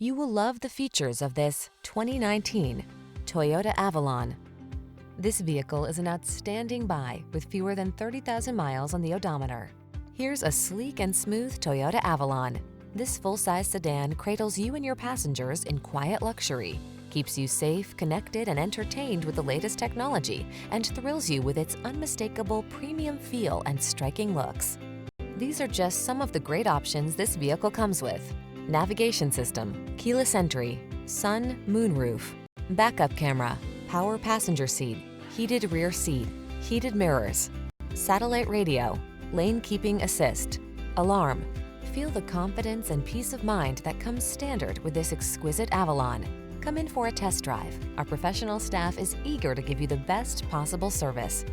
You will love the features of this 2019 Toyota Avalon. This vehicle is an outstanding buy with fewer than 30,000 miles on the odometer. Here's a sleek and smooth Toyota Avalon. This full-size sedan cradles you and your passengers in quiet luxury, keeps you safe, connected, and entertained with the latest technology, and thrills you with its unmistakable premium feel and striking looks. These are just some of the great options this vehicle comes with: navigation system, keyless entry, sun, moonroof, backup camera, power passenger seat, heated rear seat, heated mirrors, satellite radio, lane keeping assist, alarm. Feel the confidence and peace of mind that comes standard with this exquisite Avalon. Come in for a test drive. Our professional staff is eager to give you the best possible service.